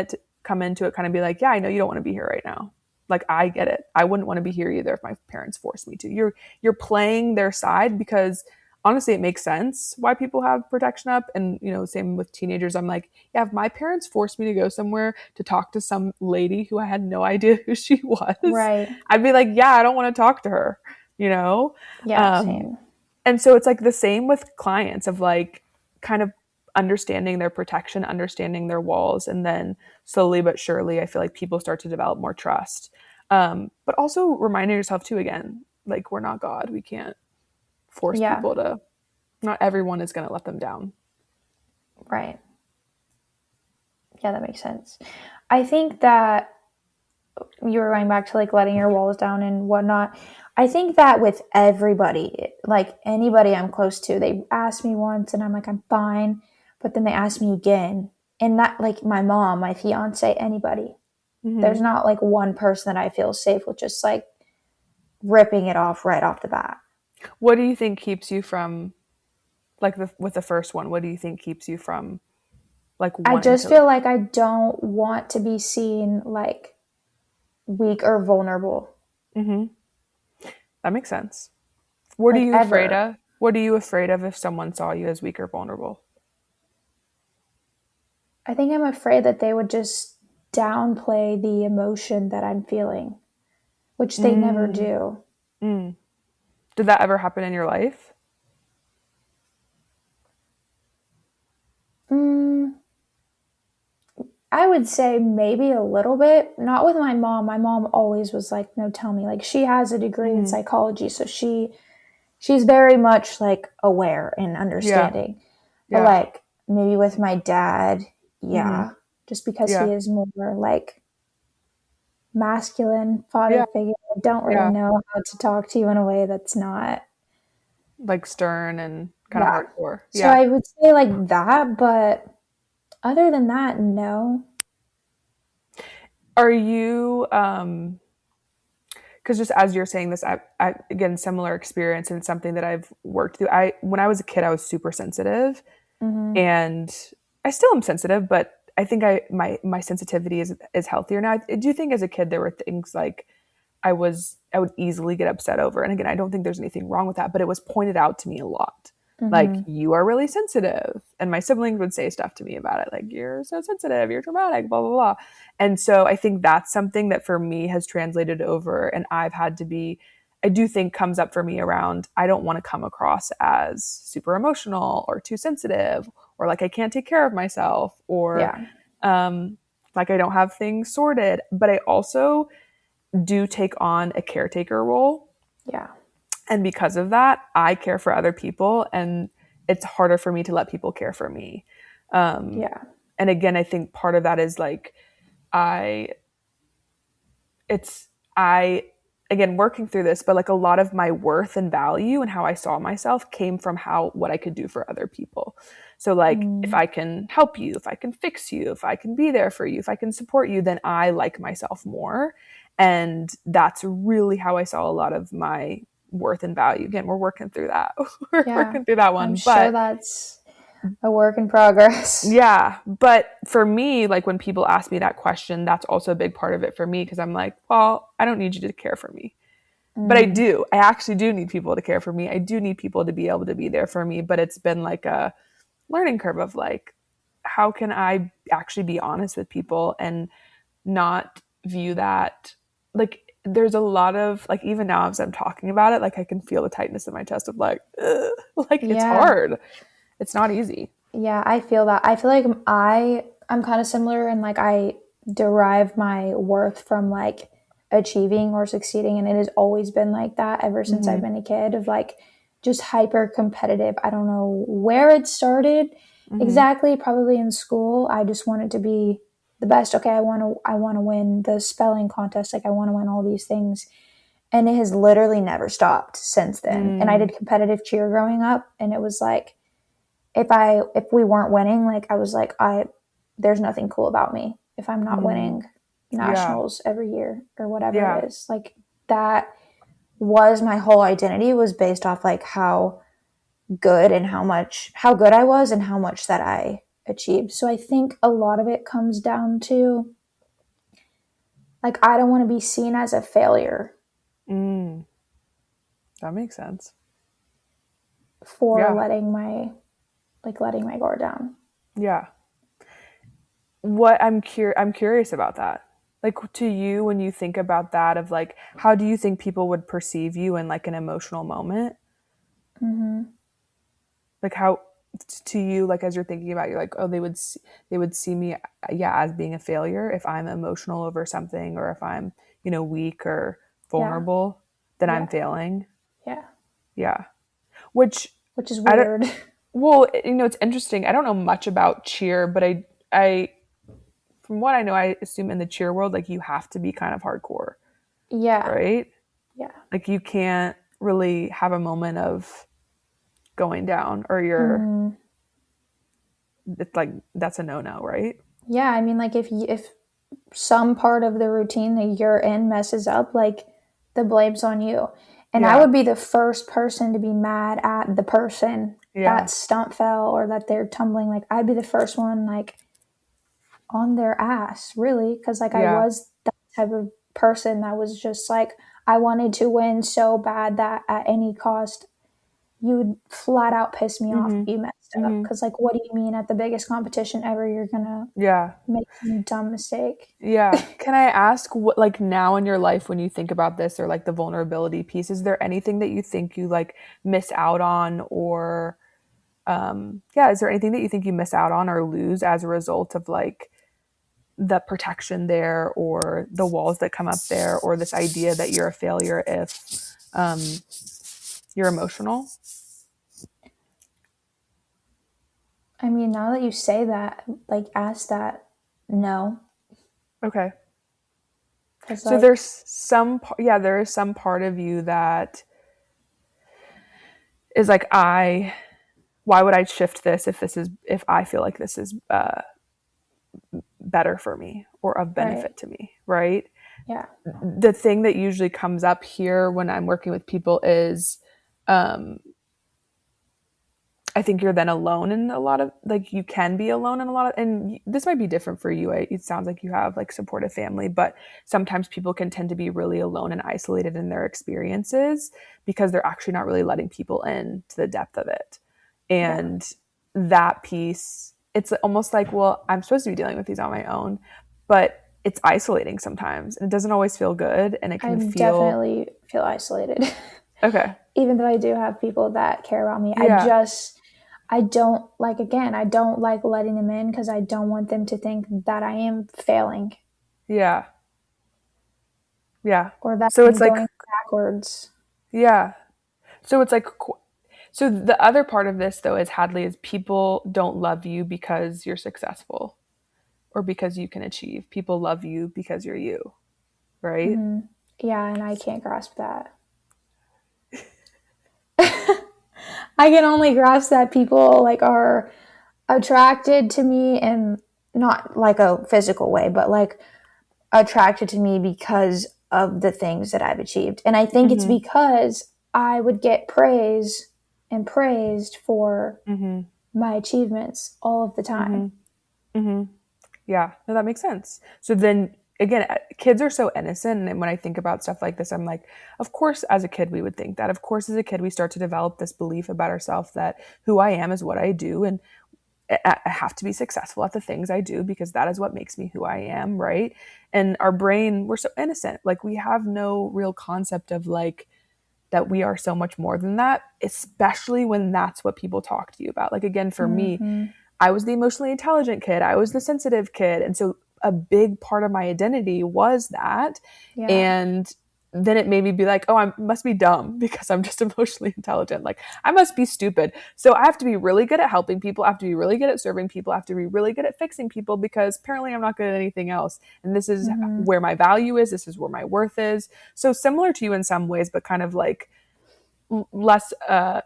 into it kind of be like, yeah, I know you don't want to be here right now. Like I get it. I wouldn't want to be here either if my parents forced me to. You're playing their side, because honestly it makes sense why people have protection up. And same with teenagers. I'm like, yeah, if my parents forced me to go somewhere to talk to some lady who I had no idea who she was, Right. I'd be like, yeah, I don't want to talk to her, you know Yeah. um Same. and so it's like the same with clients, of like kind of understanding their protection, understanding their walls, and then slowly but surely I feel like people start to develop more trust. But also reminding yourself too, again, like we're not God. We can't force Yeah. people to, not everyone is going to let them down. Right. Yeah, that makes sense. I think that you were going back to like letting your walls down and whatnot. I think that with everybody, like anybody I'm close to, they ask me once and I'm like, I'm fine. But then they ask me again. And that, like my mom, my fiance, anybody, Mm-hmm. there's not like one person that I feel safe with just like ripping it off right off the bat. What do you think keeps you from, like with the first one, what do you think keeps you from like I wanting just to? feel like I don't want to be seen like weak or vulnerable. Mm-hmm. That makes sense. What are Like you afraid ever. of? What are you afraid of if someone saw you as weak or vulnerable? I think I'm afraid that they would just downplay the emotion that I'm feeling, which they never Mm. do. Mm. Did that ever happen in your life? Mm, I would say maybe a little bit. Not with my mom. My mom always was like, "No, tell me." Like she has a degree in Mm-hmm. psychology, so she's very much like aware and Yeah. understanding. But Yeah. like maybe with my dad, Mm-hmm. yeah, just because Yeah. he is more like masculine father Yeah. figure. I don't really Yeah. know how to talk to you in a way that's not, Like stern and kind of yeah. hardcore. So Yeah. I would say like that, but other than that, no. Are you because just as you're saying this, I again similar experience and it's something that I've worked through. I when I was a kid, I was super sensitive, Mm-hmm. and I still am sensitive, but I think my sensitivity is healthier now. I do think as a kid there were things like I would easily get upset over. And again, I don't think there's anything wrong with that, but it was pointed out to me a lot. Like, Mm-hmm. you are really sensitive. And my siblings would say stuff to me about it, like, you're so sensitive, you're dramatic, blah, blah, blah. And so I think that's something that for me has translated over. And I've had to be, I do think comes up for me around, I don't want to come across as super emotional or too sensitive or like I can't take care of myself or Yeah. um, like I don't have things sorted. But I also, do take on a caretaker role. Yeah. And because of that, I care for other people and it's harder for me to let people care for me. Um, Yeah. and again, I think part of that is like, I, it's, I, again, working through this, but like a lot of my worth and value and how I saw myself came from what I could do for other people. So like, if Mm. I can help you, if I can fix you, if I can be there for you, if I can support you, then I like myself more. And that's really how I saw a lot of my worth and value. Again, we're working through that. We're Yeah. working through that I'm one. sure But that's a work in progress. yeah, but for me, like when people ask me that question, that's also a big part of it for me because I'm like, well, I don't need you to care for me. But I Mm. do. I actually do need people to care for me. I do need people to be able to be there for me. But it's been like a learning curve of like, how can I actually be honest with people and not view that like there's a lot of like even now as I'm talking about it, like I can feel the tightness in my chest of like, ugh, like it's Yeah. hard. It's not easy. Yeah, I feel that. I feel like I'm kind of similar and like I derive my worth from like achieving or succeeding, and it has always been like that ever since I've Mm-hmm. been a kid of like just hyper competitive. I don't know where it started Mm-hmm. exactly, probably in school. I just wanted to be the best. Okay, I want to win the spelling contest, like I want to win all these things. And it has literally never stopped since then. And I Mm. did competitive cheer growing up, and it was like if we weren't winning, like I was like I there's nothing cool about me if I'm not Mm. winning Yeah. nationals every year or whatever Yeah. it is. Like that was my whole identity was based off like how good I was and how much that I achieved. So I think a lot of it comes down to like I don't want to be seen as a failure Mm. That makes sense. for Yeah. letting my guard down. Yeah. I'm curious about that. Like to you when you think about that of like how do you think people would perceive you in like an emotional moment? Mm-hmm. Like how to you like as you're thinking about you're like oh they would see me yeah as being a failure if I'm emotional over something or if I'm weak or Yeah, vulnerable then I'm yeah, failing. yeah. Yeah. Which Which is I don't weird. well, it's interesting. I don't know much about cheer, but I from what I know, I assume in the cheer world, like you have to be kind of hardcore, Yeah, right? yeah. Like you can't really have a moment of going down, or you're Mm, it's like that's a no no, right? yeah, I mean, like if some part of the routine that you're in messes up, like the blame's on you. And I Yeah, would be the first person to be mad at the person yeah, that stunt fell or that they're tumbling. Like I'd be the first one like on their ass, really, because like I yeah. was that type of person that was just like I wanted to win so bad that at any cost you would flat out piss me off if Mhm, you messed up. mhm. Because like, what do you mean at the biggest competition ever you're gonna Yeah, make some dumb mistake? yeah. Can I ask what like now in your life when you think about this or like the vulnerability piece, is there anything that you think you like miss out on or yeah, is there anything that you think you miss out on or lose as a result of like the protection there or the walls that come up there or this idea that you're a failure if you're emotional? I mean, now that you say that, like, ask that, no. Okay. It's So like, there is some part of you that is like, why would I shift this if I feel like this is better for me or of right. benefit to me, right? Yeah. The thing that usually comes up here when I'm working with people is, um, I think you're then alone in a lot of, like, you can be alone in a lot of, and this might be different for you. It sounds like you have like supportive family, but sometimes people can tend to be really alone and isolated in their experiences because they're actually not really letting people in to the depth of it. Yeah. And that piece, it's almost like, well, I'm supposed to be dealing with these on my own, but it's isolating sometimes and it doesn't always feel good. And it I can feel, definitely feel isolated. okay. Even though I do have people that care about me, Yeah. I don't like, again, I don't like letting them in because I don't want them to think that I am failing Yeah. Yeah. or that So I'm it's like, going backwards. yeah. So it's like, so the other part of this though is, Hadley, is people don't love you because you're successful or because you can achieve. People love you because you're you, right? Hmm. Yeah, and I can't grasp that. I can only grasp that people like are attracted to me in not like a physical way, but like attracted to me because of the things that I've achieved. And I think it's Mhm. because I would get praise and praised for Mhm. my achievements all of the time. Mhm. Mhm. Yeah, no, that makes sense. So then again, kids are so innocent. And when I think about stuff like this, I'm like, of course, as a kid, we would think that. Of course, as a kid, we start to develop this belief about ourselves that who I am is what I do. And I have to be successful at the things I do because that is what makes me who I am, right? And our brain, we're so innocent. Like, we have no real concept of like that we are so much more than that, especially when that's what people talk to you about. Like, again, for me, Mm-hmm. I was the emotionally intelligent kid, I was the sensitive kid. And so a big part of my identity was that. Yeah. And then it made me be like, oh, I must be dumb because I'm just emotionally intelligent. Like, I must be stupid. So I have to be really good at helping people. I have to be really good at serving people. I have to be really good at fixing people because apparently I'm not good at anything else. And this is Mm-hmm. where my value is. This is where my worth is. So similar to you in some ways, but kind of like less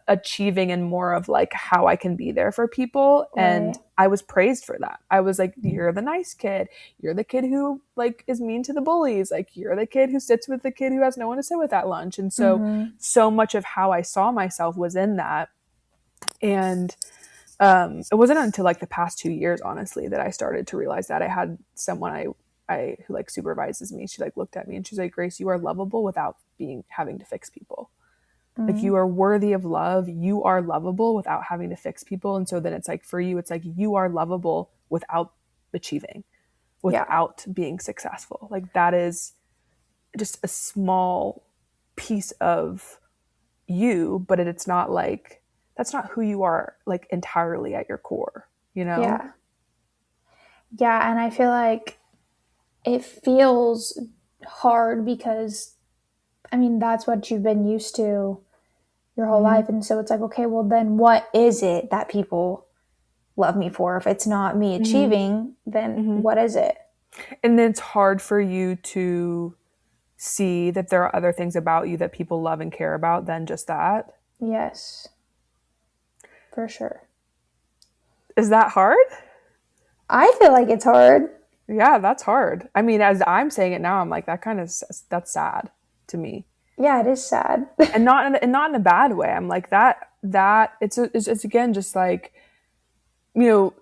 achieving and more of like how I can be there for people. And Right. I was praised for that. I was like, you're the nice kid. You're the kid who like is mean to the bullies. Like, you're the kid who sits with the kid who has no one to sit with at lunch. And so, Mm-hmm. so much of how I saw myself was in that. And it wasn't until like the past 2 years, honestly, that I started to realize that I had someone I who like supervises me. She like looked at me and she's like, Grace, you are lovable without being having to fix people. Like, Mm-hmm. you are worthy of love. You are lovable without having to fix people. And so then it's like, for you, it's like you are lovable without achieving, Yeah. without being successful. Like, that is just a small piece of you, but it's not like, that's not who you are like entirely at your core, you know? Yeah. Yeah. And I feel like it feels hard because, I mean, that's what you've been used to your whole Mm-hmm. life. And so it's like, okay, well, then what is it that people love me for? If it's not me Mm-hmm. achieving, then Mm-hmm. what is it? And then it's hard for you to see that there are other things about you that people love and care about than just that. Yes, for sure. Is that hard? I feel like it's hard. Yeah, that's hard. I mean, as I'm saying it now, I'm like, that kind of, that's sad to me, Yeah, it is sad. and not in a bad way. I'm like, that it's again just like, you know,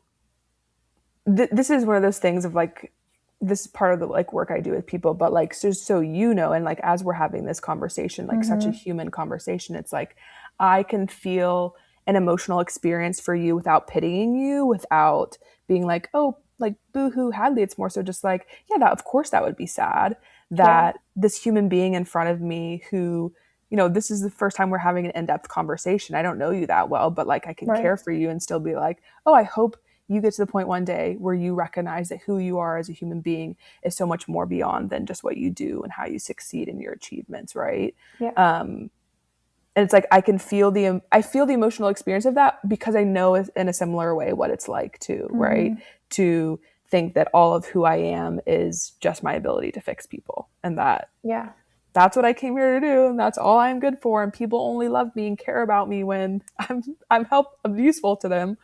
this is one of those things of like, this is part of the like work I do with people, but like, so you know, and like, as we're having this conversation, like such a Mm-hmm. human conversation, it's like, I can feel an emotional experience for you without pitying you, without being like, oh, like, boohoo Hadley. It's more so just like, yeah, that, of course that would be sad Yeah, that this human being in front of me who, you know, this is the first time we're having an in-depth conversation. I don't know you that well, but like, I can right. care for you and still be like, oh, I hope you get to the point one day where you recognize that who you are as a human being is so much more beyond than just what you do and how you succeed in your achievements, right? Yeah. And it's like, I feel the emotional experience of that because I know in a similar way what it's like to, right, Mm-hmm. to think that all of who I am is just my ability to fix people, and Yeah. that's what I came here to do, and that's all I'm good for, and people only love me and care about me when I'm useful to them,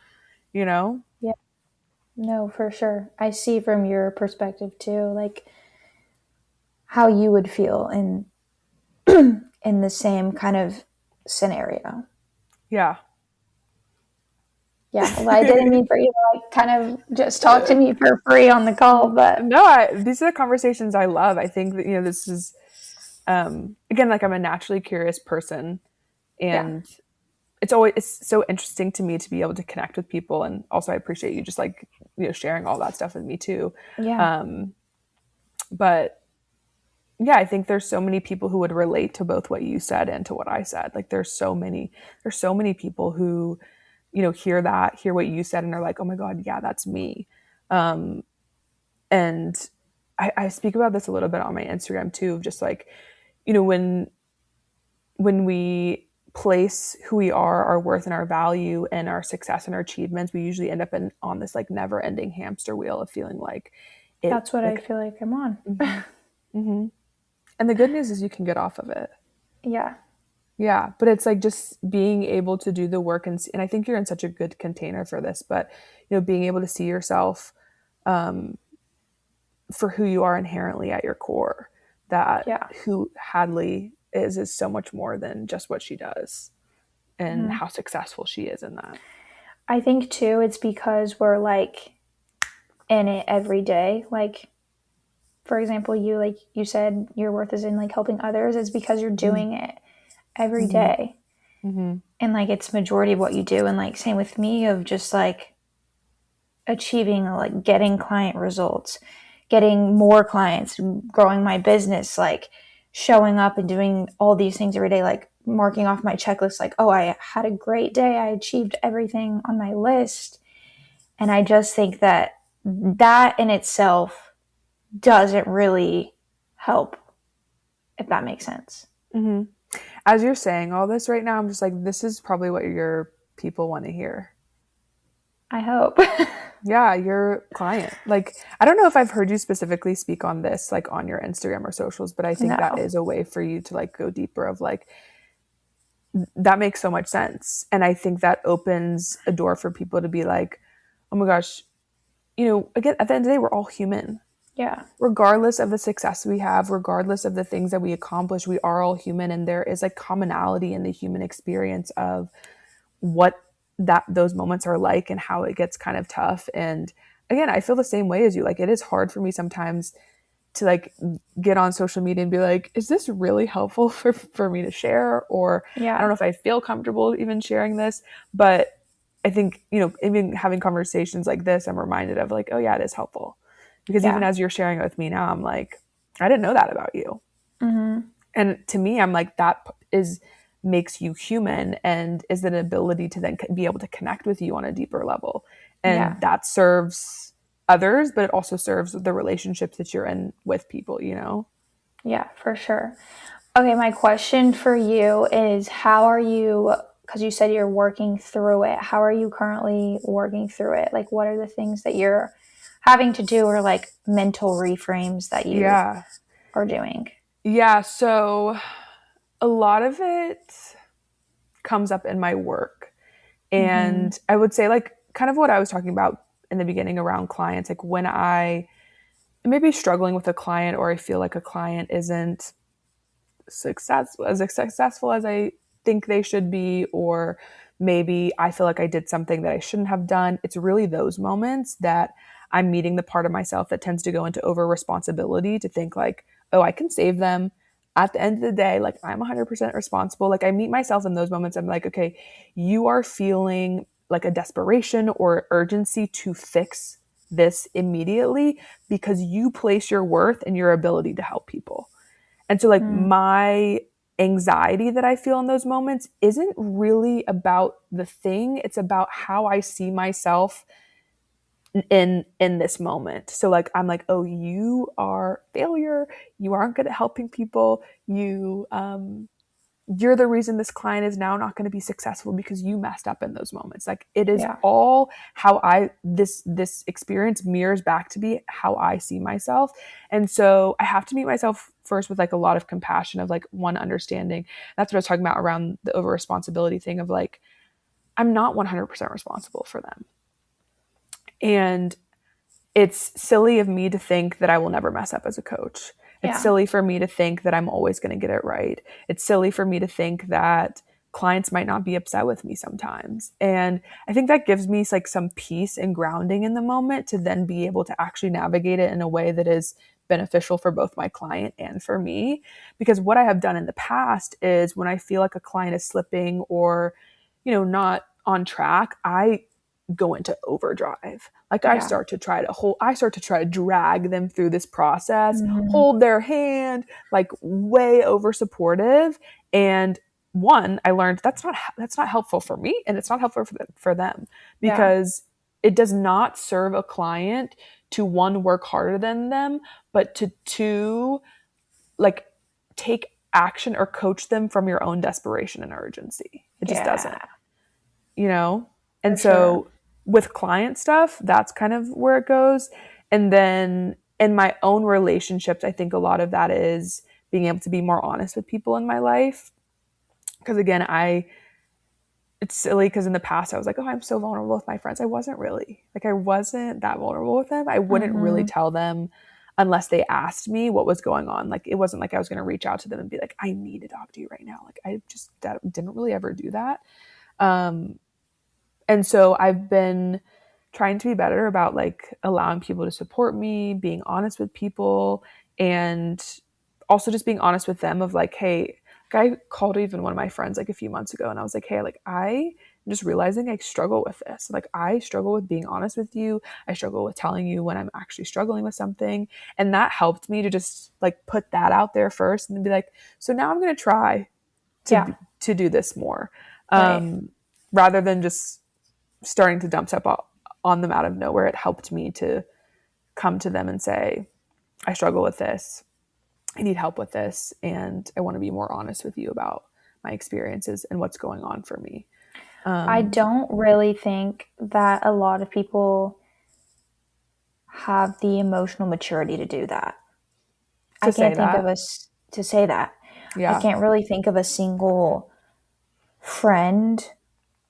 you know? Yeah. No, for sure. I see from your perspective too, like how you would feel in the same kind of scenario. Yeah. Yeah. Well, I didn't mean for you to like kind of just talk to me for free on the call, but No, these are the conversations I love. I think that, this is, again, like I'm a naturally curious person, yeah. and it's so interesting to me to be able to connect with people. And also I appreciate you just like, sharing all that stuff with me too. Yeah. Um, but yeah, I think there's so many people who would relate to both what you said and to what I said. Like there's so many people who, hear what you said and are like, oh my God, yeah, that's me. Um, and I speak about this a little bit on my Instagram too, of just like, when we place who we are, our worth and our value and our success and our achievements, we usually end up on this like never ending hamster wheel of feeling like it, That's what I like, feel like I'm on. mm-hmm, mm-hmm. And the good news is you can get off of it. Yeah. Yeah, but it's like just being able to do the work, and I think you're in such a good container for this, but being able to see yourself, um, for who you are inherently at your core, that Yeah. who Hadley is so much more than just what she does and Hmm. how successful she is in that. I think too, it's because we're like in it every day. Like, for example, like you said, your worth is in like helping others. It's because you're Mm-hmm. doing it every Mm-hmm. day. Mm-hmm. And like it's majority of what you do. And like same with me of just like achieving, like getting client results, getting more clients, growing my business, like showing up and doing all these things every day, like marking off my checklist, like, oh, I had a great day. I achieved everything on my list. And I just think that that in itself doesn't really help, if that makes sense. Mm-hmm. As you're saying all this right now, I'm just like, this is probably what your people want to hear. I hope. Yeah, your client. Like, I don't know if I've heard you specifically speak on this, like on your Instagram or socials, but I think that No. is a way for you to like go deeper of like, that makes so much sense. And I think that opens a door for people to be like, oh my gosh, again, at the end of the day, we're all human. Yeah. Regardless of the success we have, regardless of the things that we accomplish, we are all human. And there is like commonality in the human experience of what those moments are like and how it gets kind of tough. And again, I feel the same way as you. Like, it is hard for me sometimes to like get on social media and be like, is this really helpful for me to share? Or I don't Yeah. know if I feel comfortable even sharing this. But I think, even having conversations like this, I'm reminded of like, oh yeah, it is helpful. Because even Yeah. as you're sharing it with me now, I'm like, I didn't know that about you. Mm-hmm. And to me, I'm like, that is makes you human and is an ability to then be able to connect with you on a deeper level. Yeah. And that serves others, but it also serves the relationships that you're in with people. Yeah, for sure. Okay, my question for you is how are you, because you said you're working through it, how are you currently working through it? Like, what are the things that you're having to do or like mental reframes that you Yeah. are doing? Yeah. So a lot of it comes up in my work. Mm-hmm. And I would say, like, kind of what I was talking about in the beginning around clients, like when I may be struggling with a client or I feel like a client isn't successful as I think they should be, or maybe I feel like I did something that I shouldn't have done. It's really those moments that I'm meeting the part of myself that tends to go into over responsibility to think like, oh, I can save them. At the end of the day, like I'm 100% responsible. Like I meet myself in those moments. I'm like, okay, you are feeling like a desperation or urgency to fix this immediately because you place your worth in your ability to help people. And so, like, Mm, my anxiety that I feel in those moments isn't really about the thing. It's about how I see myself in this moment. So like I'm like, oh, you are failure. You aren't good at helping people. You you're the reason this client is now not going to be successful because you messed up in those moments. Like, it is Yeah. all how this experience mirrors back to be how I see myself. And so I have to meet myself first with like a lot of compassion of like, one, understanding. That's what I was talking about around the over responsibility thing of like, I'm not 100% responsible for them. And it's silly of me to think that I will never mess up as a coach. It's Yeah. silly for me to think that I'm always going to get it right. It's silly for me to think that clients might not be upset with me sometimes. And I think that gives me like some peace and grounding in the moment to then be able to actually navigate it in a way that is beneficial for both my client and for me. Because what I have done in the past is when I feel like a client is slipping or, not on track, I go into overdrive. Like, I Yeah. start to try to drag them through this process, Mm-hmm. hold their hand, like way over supportive. And one, I learned that's not helpful for me, and it's not helpful for them, Yeah. because it does not serve a client to, one, work harder than them, but to, two, like, take action or coach them from your own desperation and urgency. It just Yeah. doesn't, you know? For And sure. so with client stuff, that's kind of where it goes. And then in my own relationships, I think a lot of that is being able to be more honest with people in my life. Because again, it's silly because in the past I was like, oh, I'm so vulnerable with my friends. I wasn't really. Like, I wasn't that vulnerable with them. I wouldn't really Mm-hmm. tell them unless they asked me what was going on. Like, it wasn't like I was going to reach out to them and be like, I need to talk to you right now. Like, I just didn't really ever do that. Um, And so I've been trying to be better about like allowing people to support me, being honest with people, and also just being honest with them of like, hey, like, I called even one of my friends like a few months ago and I was like, hey, like, I'm just realizing I struggle with this. Like, I struggle with being honest with you. I struggle with telling you when I'm actually struggling with something. And that helped me to just like put that out there first and then be like, so now I'm going to try Yeah. to do this more. Right. Rather than just starting to dump stuff on them out of nowhere. It helped me to come to them and say, I struggle with this. I need help with this. And I want to be more honest with you about my experiences and what's going on for me. I Um, don't really think that a lot of people have the emotional maturity to do that. I to say can't think of that. us to say that. I Yeah. can't really think of a single friend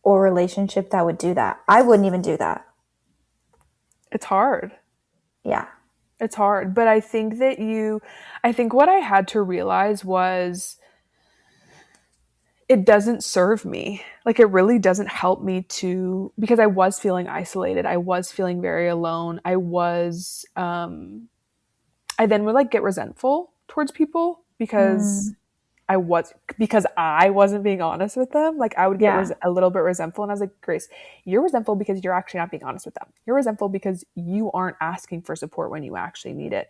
or relationship that would do that. I wouldn't even do that. It's hard. Yeah. It's hard. But I think what I had to realize was it doesn't serve me. Like, it really doesn't help me because I was feeling isolated. I was feeling very alone. I then would like get resentful towards people Mm, because I wasn't being honest with them. Like, I would get yeah. a little bit resentful, and I was like, Grace, you're resentful because you're actually not being honest with them. You're resentful because you aren't asking for support when you actually need it.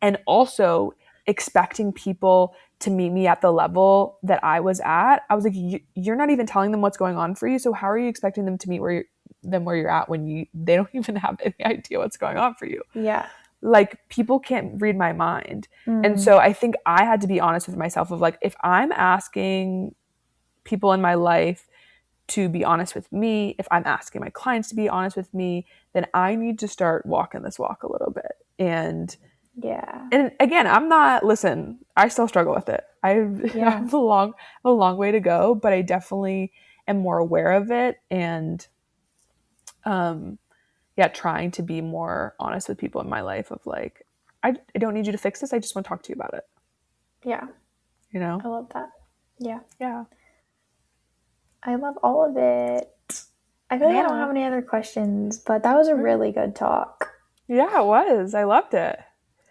And also expecting people to meet me at the level that I was at. I was like, you're not even telling them what's going on for you. So how are you expecting them to meet where you're at when they don't even have any idea what's going on for you? Yeah. Like, people can't read my mind. And Mm, so I think I had to be honest with myself of like, if I'm asking people in my life to be honest with me, if I'm asking my clients to be honest with me, then I need to start walking this walk a little bit. yeah. And again, listen, I still struggle with it. I Yeah. have a long way to go, but I definitely am more aware of it. And um yeah, trying to be more honest with people in my life of like, I don't need you to fix this. I just want to talk to you about it, Yeah. you know? I love that. Yeah. Yeah. I love all of it. I feel like I don't Yeah. have any other questions, but that was a Okay. really good talk. Yeah, it was. I loved it.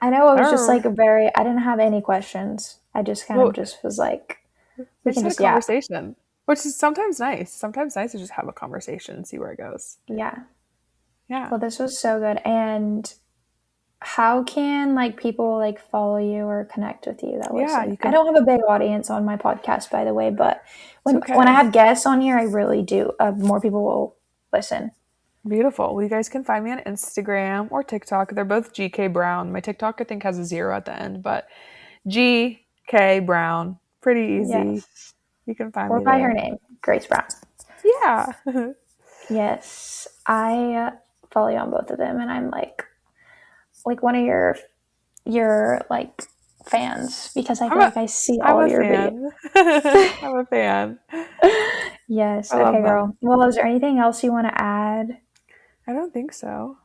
I know it I was just like don't I didn't have any questions. I just kind of well, just was like, we we just can had a just yap. conversation, which is sometimes nice. Sometimes nice to just have a conversation and see where it goes. Yeah. Yeah. Well, this was so good. And how can like people like follow you or connect with you that Yeah, listen? you I can. don't have a big audience on my podcast, by the way, but It's when I okay. have guests on here, I really do. More people will listen. Beautiful. Well, you guys can find me on Instagram or TikTok. They're both GK Brown. My TikTok, I think, has a zero at the end, but GK Brown. Pretty easy. Yes. You can find Or me by her there. name, Grace Brown. Yeah. Yes, I follow you on both of them, and I'm like one of your like fans because I I'm feel a like I see I'm all of a your videos. fan. I'm a fan. Yes. I love Okay, them. girl. Well, is there anything else you want to add? I don't think so.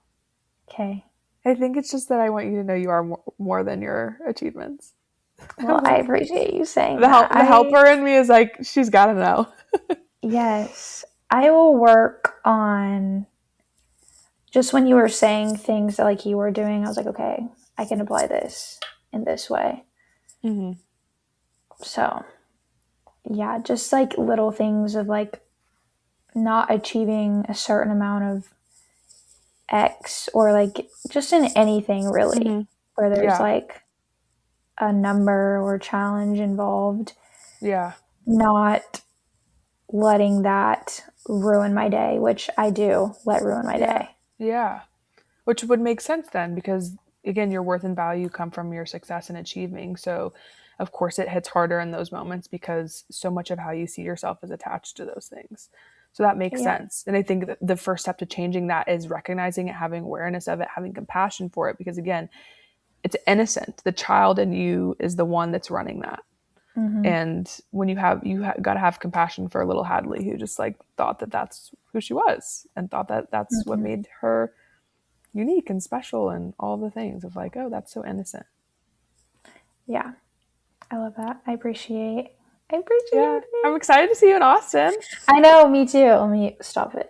Okay. I think it's just that I want you to know you are more than your achievements. Well, I appreciate you saying that. The helper in me is like, she's got to know. Yes, I will work on just when you were saying things that like you were doing, I was like, okay, I can apply this in this way. Mm-hmm. So, yeah, just like little things of like not achieving a certain amount of X or like just in anything really Mm-hmm. where there's Yeah. like a number or challenge involved, Yeah. not letting that ruin my day, which I do let ruin my Yeah. day. Yeah. Which would make sense then because, again, your worth and value come from your success and achieving. So, of course, it hits harder in those moments because so much of how you see yourself is attached to those things. So that makes Yeah. sense. And I think that the first step to changing that is recognizing it, having awareness of it, having compassion for it. Because, again, it's innocent. The child in you is the one that's running that. Mm-hmm. And when got to have compassion for little Hadley, who just like thought that that's who she was and thought that that's what Mm-hmm. made her unique and special and all the things of like, oh, that's so innocent. Yeah. I love that. I appreciate Yeah, I'm it. excited to see you in Austin. I know, me too. Let me stop it.